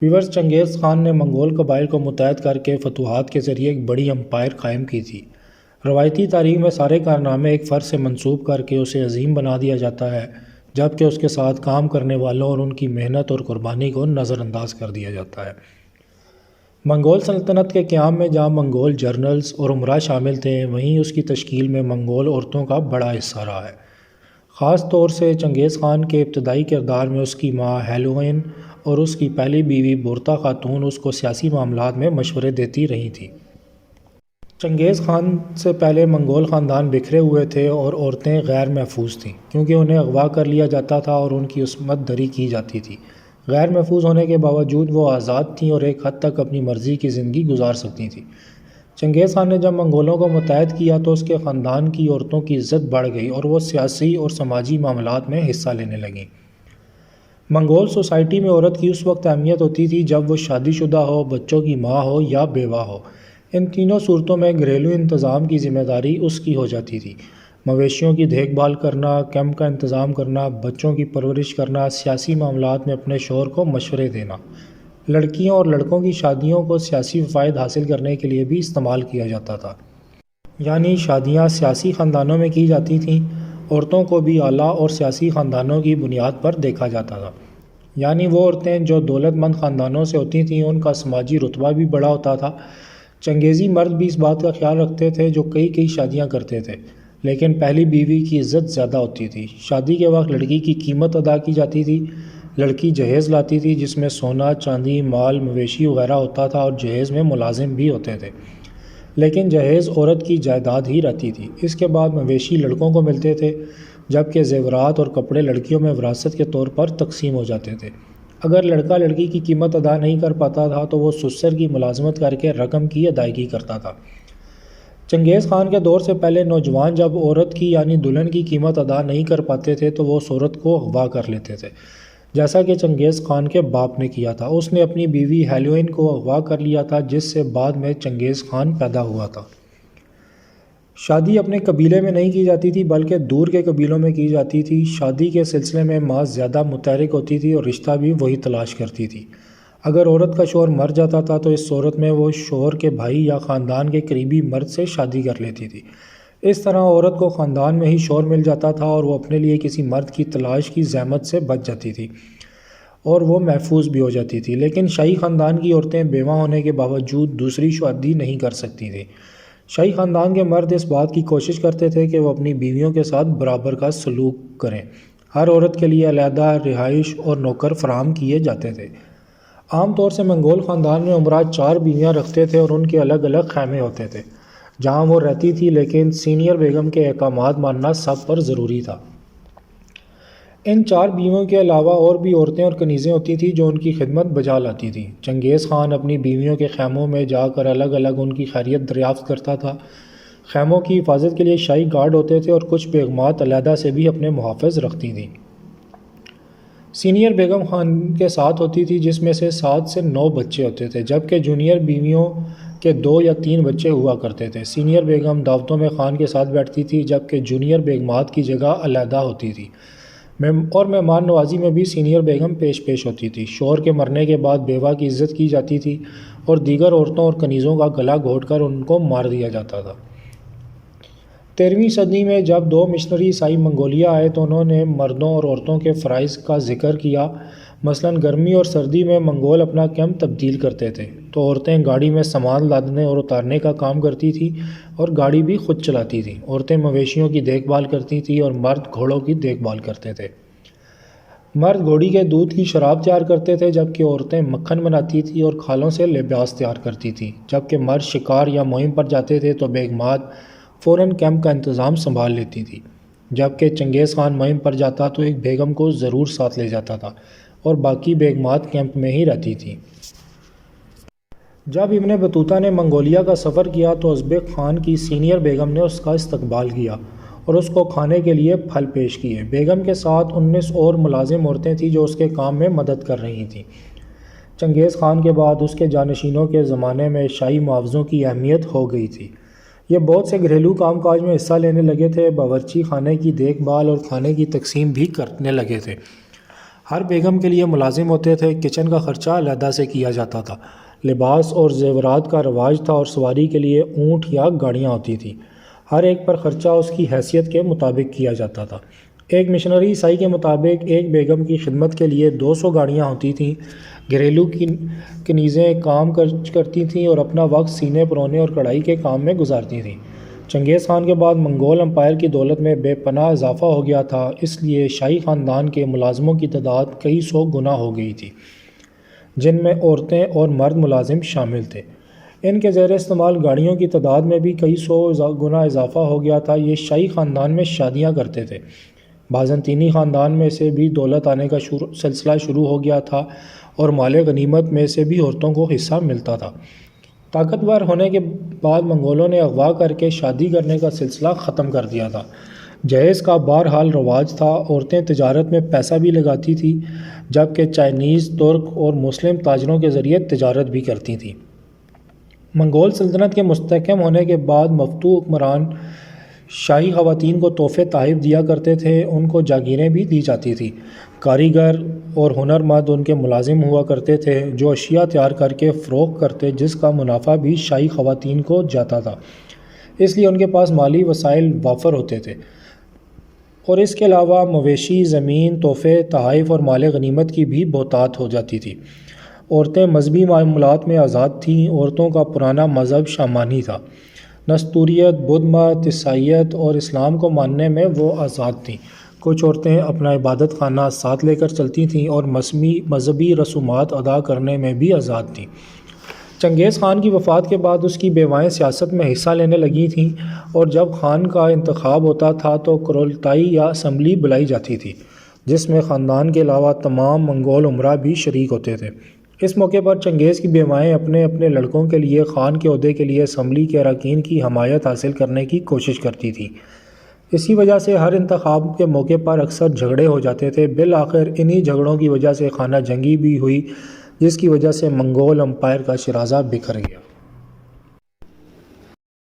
Viewers چنگیز خان نے منگول قبائل کو متحد کر کے فتوحات کے ذریعے ایک بڑی امپائر قائم کی تھی۔ روایتی تاریخ میں سارے کارنامے ایک فرد سے منسوب کر کے اسے عظیم بنا دیا جاتا ہے، جبکہ اس کے ساتھ کام کرنے والوں اور ان کی محنت اور قربانی کو نظر انداز کر دیا جاتا ہے۔ منگول سلطنت کے قیام میں جہاں منگول جنرلز اور امراء شامل تھے، وہیں اس کی تشکیل میں منگول عورتوں کا بڑا حصہ رہا ہے۔ خاص طور سے چنگیز خان کے ابتدائی کردار میں اس کی ماں ہیلوئن اور اس کی پہلی بیوی بورتا خاتون اس کو سیاسی معاملات میں مشورے دیتی رہی تھیں۔ چنگیز خان سے پہلے منگول خاندان بکھرے ہوئے تھے اور عورتیں غیر محفوظ تھیں، کیونکہ انہیں اغوا کر لیا جاتا تھا اور ان کی عصمت دری کی جاتی تھی۔ غیر محفوظ ہونے کے باوجود وہ آزاد تھیں اور ایک حد تک اپنی مرضی کی زندگی گزار سکتی تھیں۔ چنگیز خان نے جب منگولوں کو متحد کیا تو اس کے خاندان کی عورتوں کی عزت بڑھ گئی اور وہ سیاسی اور سماجی معاملات میں حصہ لینے لگیں۔ منگول سوسائٹی میں عورت کی اس وقت اہمیت ہوتی تھی جب وہ شادی شدہ ہو، بچوں کی ماں ہو یا بیوہ ہو۔ ان تینوں صورتوں میں گھریلو انتظام کی ذمہ داری اس کی ہو جاتی تھی۔ مویشیوں کی دیکھ بھال کرنا، کیمپ کا انتظام کرنا، بچوں کی پرورش کرنا، سیاسی معاملات میں اپنے شوہر کو مشورے دینا۔ لڑکیوں اور لڑکوں کی شادیوں کو سیاسی فوائد حاصل کرنے کے لیے بھی استعمال کیا جاتا تھا، یعنی شادیاں سیاسی خاندانوں میں کی جاتی تھیں۔ عورتوں کو بھی اعلیٰ اور سیاسی خاندانوں کی بنیاد پر دیکھا جاتا تھا، یعنی وہ عورتیں جو دولت مند خاندانوں سے ہوتی تھیں ان کا سماجی رتبہ بھی بڑا ہوتا تھا۔ چنگیزی مرد بھی اس بات کا خیال رکھتے تھے جو کئی شادیاں کرتے تھے، لیکن پہلی بیوی کی عزت زیادہ ہوتی تھی۔ شادی کے وقت لڑکی کی قیمت ادا کی جاتی تھی۔ لڑکی جہیز لاتی تھی جس میں سونا، چاندی، مال، مویشی وغیرہ ہوتا تھا اور جہیز میں ملازم بھی ہوتے تھے، لیکن جہیز عورت کی جائیداد ہی رہتی تھی۔ اس کے بعد مویشی لڑکوں کو ملتے تھے، جبکہ زیورات اور کپڑے لڑکیوں میں وراثت کے طور پر تقسیم ہو جاتے تھے۔ اگر لڑکا لڑکی کی قیمت ادا نہیں کر پاتا تھا تو وہ سسر کی ملازمت کر کے رقم کی ادائیگی کرتا تھا۔ چنگیز خان کے دور سے پہلے نوجوان جب عورت کی یعنی دلہن کی قیمت ادا نہیں کر پاتے تھے تو وہ اس عورت کو اغوا کر لیتے تھے، جیسا کہ چنگیز خان کے باپ نے کیا تھا۔ اس نے اپنی بیوی ہیلوئن کو اغوا کر لیا تھا، جس سے بعد میں چنگیز خان پیدا ہوا تھا۔ شادی اپنے قبیلے میں نہیں کی جاتی تھی بلکہ دور کے قبیلوں میں کی جاتی تھی۔ شادی کے سلسلے میں ماں زیادہ متحرک ہوتی تھی اور رشتہ بھی وہی تلاش کرتی تھی۔ اگر عورت کا شوہر مر جاتا تھا تو اس صورت میں وہ شوہر کے بھائی یا خاندان کے قریبی مرد سے شادی کر لیتی تھی۔ اس طرح عورت کو خاندان میں ہی شوہر مل جاتا تھا اور وہ اپنے لیے کسی مرد کی تلاش کی زحمت سے بچ جاتی تھی اور وہ محفوظ بھی ہو جاتی تھی۔ لیکن شاہی خاندان کی عورتیں بیوہ ہونے کے باوجود دوسری شادی نہیں کر سکتی تھیں۔ شاہی خاندان کے مرد اس بات کی کوشش کرتے تھے کہ وہ اپنی بیویوں کے ساتھ برابر کا سلوک کریں۔ ہر عورت کے لیے علیحدہ رہائش اور نوکر فراہم کیے جاتے تھے۔ عام طور سے منگول خاندان میں امراء 4 بیویاں رکھتے تھے اور ان کے الگ الگ خیمے ہوتے تھے جہاں وہ رہتی تھی، لیکن سینئر بیگم کے احکامات ماننا سب پر ضروری تھا۔ ان 4 بیویوں کے علاوہ اور بھی عورتیں اور کنیزیں ہوتی تھیں جو ان کی خدمت بجا لاتی تھیں۔ چنگیز خان اپنی بیویوں کے خیموں میں جا کر الگ الگ ان کی خیریت دریافت کرتا تھا۔ خیموں کی حفاظت کے لیے شاہی گارڈ ہوتے تھے اور کچھ بیگمات علیحدہ سے بھی اپنے محافظ رکھتی تھیں۔ سینئر بیگم خان کے ساتھ ہوتی تھی جس میں سے 7 سے 9 بچے ہوتے تھے، جبکہ جونیئر بیویوں کے 2 یا 3 بچے ہوا کرتے تھے۔ سینئر بیگم دعوتوں میں خان کے ساتھ بیٹھتی تھی، جبکہ جونیئر بیگمات کی جگہ علیحدہ ہوتی تھی، اور مہمان نوازی میں بھی سینئر بیگم پیش ہوتی تھی۔ شوہر کے مرنے کے بعد بیوہ کی عزت کی جاتی تھی اور دیگر عورتوں اور کنیزوں کا گلا گھونٹ کر ان کو مار دیا جاتا تھا۔ 13ویں صدی میں جب 2 مشنری عیسائی منگولیا آئے تو انہوں نے مردوں اور عورتوں کے فرائض کا ذکر کیا۔ مثلاً گرمی اور سردی میں منگول اپنا کیمپ تبدیل کرتے تھے تو عورتیں گاڑی میں سامان لادنے اور اتارنے کا کام کرتی تھیں اور گاڑی بھی خود چلاتی تھیں۔ عورتیں مویشیوں کی دیکھ بھال کرتی تھیں اور مرد گھوڑوں کی دیکھ بھال کرتے تھے۔ مرد گھوڑی کے دودھ کی شراب تیار کرتے تھے، جبکہ عورتیں مکھن بناتی تھیں اور کھالوں سے لباس تیار کرتی تھیں۔ جبکہ مرد شکار یا مہم پر جاتے تھے تو بیگمات فوراً کیمپ کا انتظام سنبھال لیتی تھی۔ جبکہ چنگیز خان مہم پر جاتا تو ایک بیگم کو ضرور ساتھ لے جاتا تھا اور باقی بیگمات کیمپ میں ہی رہتی تھیں۔ جب ابن بطوطہ نے منگولیا کا سفر کیا تو ازبک خان کی سینئر بیگم نے اس کا استقبال کیا اور اس کو کھانے کے لیے پھل پیش کیے۔ بیگم کے ساتھ 19 اور ملازم عورتیں تھیں جو اس کے کام میں مدد کر رہی تھیں۔ چنگیز خان کے بعد اس کے جانشینوں کے زمانے میں شاہی معاوضوں کی اہمیت ہو گئی تھی۔ یہ بہت سے گھریلو کام کاج میں حصہ لینے لگے تھے، باورچی خانے کی دیکھ بھال اور کھانے کی تقسیم بھی کرنے لگے تھے۔ ہر بیگم کے لیے ملازم ہوتے تھے، کچن کا خرچہ علیحدہ سے کیا جاتا تھا، لباس اور زیورات کا رواج تھا اور سواری کے لیے اونٹ یا گاڑیاں ہوتی تھیں۔ ہر ایک پر خرچہ اس کی حیثیت کے مطابق کیا جاتا تھا۔ ایک مشنری عیسائی کے مطابق ایک بیگم کی خدمت کے لیے 200 گاڑیاں ہوتی تھیں۔ گھریلو کنیزیں کام کرتی تھیں اور اپنا وقت سینے پرونے اور کڑھائی کے کام میں گزارتی تھیں۔ چنگیز خان کے بعد منگول امپائر کی دولت میں بے پناہ اضافہ ہو گیا تھا، اس لیے شاہی خاندان کے ملازموں کی تعداد کئی سو گنا ہو گئی تھی، جن میں عورتیں اور مرد ملازم شامل تھے۔ ان کے زیر استعمال گاڑیوں کی تعداد میں بھی کئی سو گنا اضافہ ہو گیا تھا۔ یہ شاہی خاندان میں شادیاں کرتے تھے۔ بازنطینی خاندان میں سے بھی دولت آنے کا سلسلہ شروع ہو گیا تھا اور مال غنیمت میں سے بھی عورتوں کو حصہ ملتا تھا۔ طاقتور ہونے کے بعد منگولوں نے اغوا کر کے شادی کرنے کا سلسلہ ختم کر دیا تھا۔ جہیز کا بہرحال رواج تھا۔ عورتیں تجارت میں پیسہ بھی لگاتی تھیں، جبکہ چائنیز، ترک اور مسلم تاجروں کے ذریعے تجارت بھی کرتی تھیں۔ منگول سلطنت کے مستحکم ہونے کے بعد مفتوح حکمران شاہی خواتین کو تحفے تحائف دیا کرتے تھے، ان کو جاگیریں بھی دی جاتی تھیں۔ کاریگر اور ہنرمند ان کے ملازم ہوا کرتے تھے، جو اشیاء تیار کر کے فروخت کرتے، جس کا منافع بھی شاہی خواتین کو جاتا تھا، اس لیے ان کے پاس مالی وسائل وافر ہوتے تھے۔ اور اس کے علاوہ مویشی، زمین، تحفے تحائف اور مال غنیمت کی بھی بہتات ہو جاتی تھی۔ عورتیں مذہبی معاملات میں آزاد تھیں۔ عورتوں کا پرانا مذہب شامانی تھا۔ نستوریت، بدھ مت، عیسائیت اور اسلام کو ماننے میں وہ آزاد تھیں۔ کچھ عورتیں اپنا عبادت خانہ ساتھ لے کر چلتی تھیں اور مذہبی رسومات ادا کرنے میں بھی آزاد تھیں۔ چنگیز خان کی وفات کے بعد اس کی بیوائیں سیاست میں حصہ لینے لگی تھیں، اور جب خان کا انتخاب ہوتا تھا تو کرولتائی یا اسمبلی بلائی جاتی تھی، جس میں خاندان کے علاوہ تمام منگول امراء بھی شریک ہوتے تھے۔ اس موقع پر چنگیز کی بیوائیں اپنے اپنے لڑکوں کے لیے خان کے عہدے کے لیے اسمبلی کے اراکین کی حمایت حاصل کرنے کی کوشش کرتی تھیں۔ اسی وجہ سے ہر انتخاب کے موقع پر اکثر جھگڑے ہو جاتے تھے۔ بالآخر انہی جھگڑوں کی وجہ سے خانہ جنگی بھی ہوئی، جس کی وجہ سے منگول امپائر کا شیرازہ بکھر گیا۔